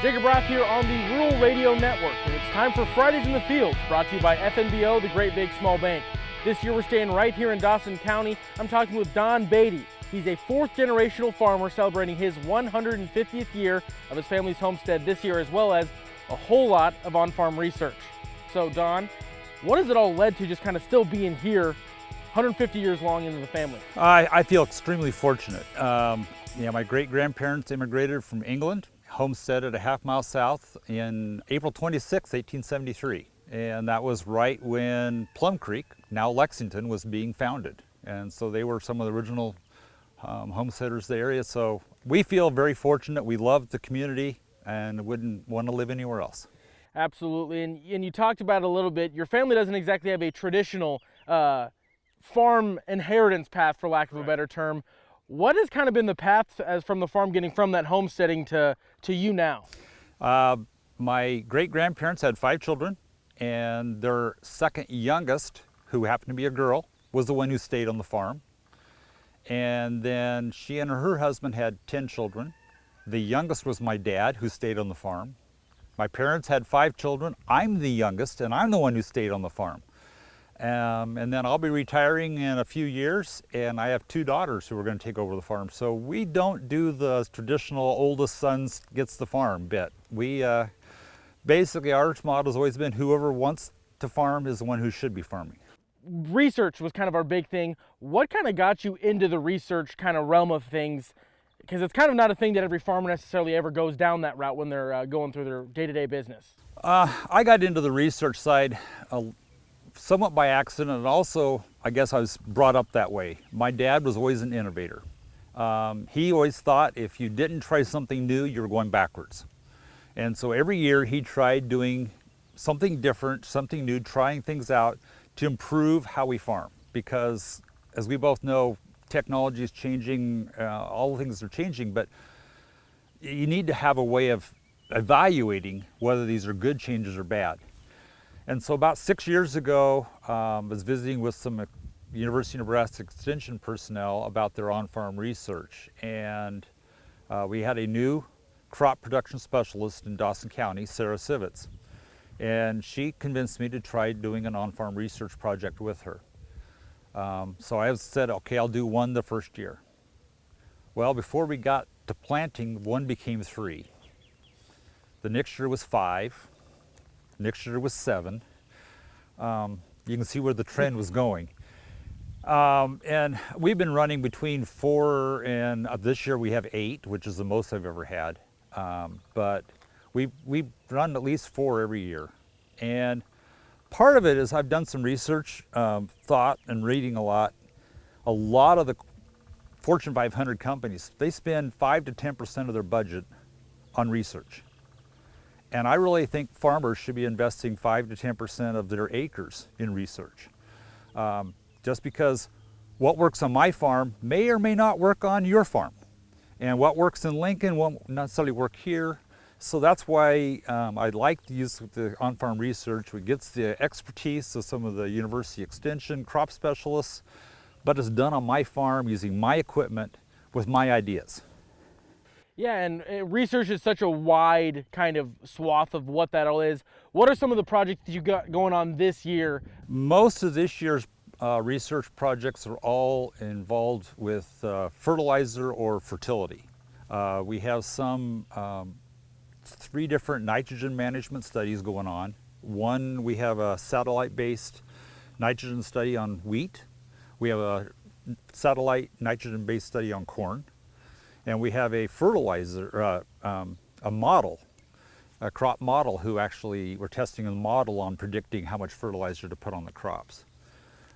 Jacob Roth here on the Rural Radio Network, and it's time for Fridays in the Fields, brought to you by FNBO, the Great Big Small Bank. This year we're staying right here in Dawson County. I'm talking with Don Batie. He's a fourth-generational farmer celebrating his 150th year of his family's homestead this year, as well as a whole lot of on-farm research. So Don, what has it all led to just kind of still being here 150 years long into the family? I feel extremely fortunate. My great-grandparents immigrated from England, homesteaded a half-mile south in April 26, 1873. And that was right when Plum Creek, now Lexington, was being founded. And so they were some of the original homesteaders of the area. So we feel very fortunate. We love the community and wouldn't want to live anywhere else. Absolutely. And you talked about it a little bit. Your family doesn't exactly have a traditional farm inheritance path, for lack of a better term. What has kind of been the path as from the farm getting from that homesteading to you now? My great-grandparents had 5 children, and their second youngest, who happened to be a girl, was the one who stayed on the farm. And then she and her husband had 10 children. The youngest was my dad, who stayed on the farm. My parents had 5 children. I'm the youngest, and I'm the one who stayed on the farm. And then I'll be retiring in a few years, and I have 2 daughters who are going to take over the farm. So we don't do the traditional oldest son gets the farm bit. We basically, our motto has always been whoever wants to farm is the one who should be farming. Research was kind of our big thing. What kind of got you into the research kind of realm of things? Because it's kind of not a thing that every farmer necessarily ever goes down that route when they're going through their day-to-day business. I got into the research side somewhat by accident, and also I guess I was brought up that way. My dad was always an innovator. He always thought if you didn't try something new, you were going backwards. And so every year he tried doing something different, something new, trying things out to improve how we farm. Because as we both know, technology is changing, all the things are changing, but you need to have a way of evaluating whether these are good changes or bad. And so about 6 years ago, I was visiting with some University of Nebraska Extension personnel about their on-farm research. And we had a new crop production specialist in Dawson County, Sarah Sivitz. And she convinced me to try doing an on-farm research project with her. So I said, okay, I'll do one the first year. Well, before we got to planting, 1 became 3. The next year was 5. Next year was 7. You can see where the trend was going. And we've been running between 4 and this year we have 8, which is the most I've ever had. But we've run at least 4 every year. And part of it is I've done some research, thought, and reading a lot. A lot of the Fortune 500 companies, they spend 5 to 10% of their budget on research. And I really think farmers should be investing 5 to 10% of their acres in research. Just because what works on my farm may or may not work on your farm. And what works in Lincoln won't necessarily work here. So that's why I like to use the on-farm research. It gets the expertise of some of the university extension crop specialists, but it's done on my farm using my equipment with my ideas. Yeah, and research is such a wide kind of swath of what that all is. What are some of the projects that you got going on this year? Most of this year's research projects are all involved with fertilizer or fertility. We have some 3 different nitrogen management studies going on. One, we have a satellite-based nitrogen study on wheat. We have a satellite nitrogen-based study on corn. And we have a fertilizer, a model, a crop model, who actually, we're testing a model on predicting how much fertilizer to put on the crops.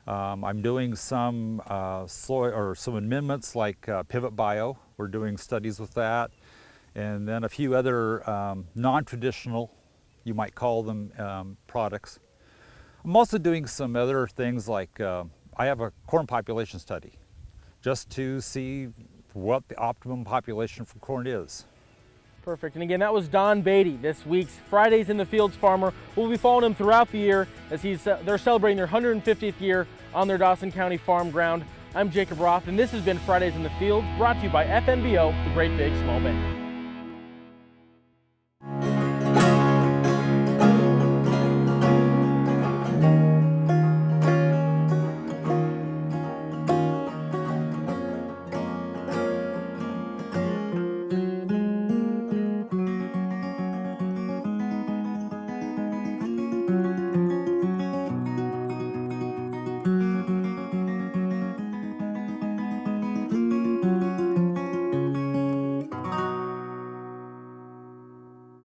I'm doing some soil or some amendments like Pivot Bio. We're doing studies with that. And then a few other non-traditional, you might call them, products. I'm also doing some other things like, I have a corn population study just to see what the optimum population for corn is. Perfect. And again, that was Don Batie, this week's Fridays in the Fields farmer. We'll be following him throughout the year as they're celebrating their 150th year on their Dawson County farm ground. I'm Jacob Roth, and this has been Fridays in the Fields, brought to you by FNBO, the Great Big Small Bank.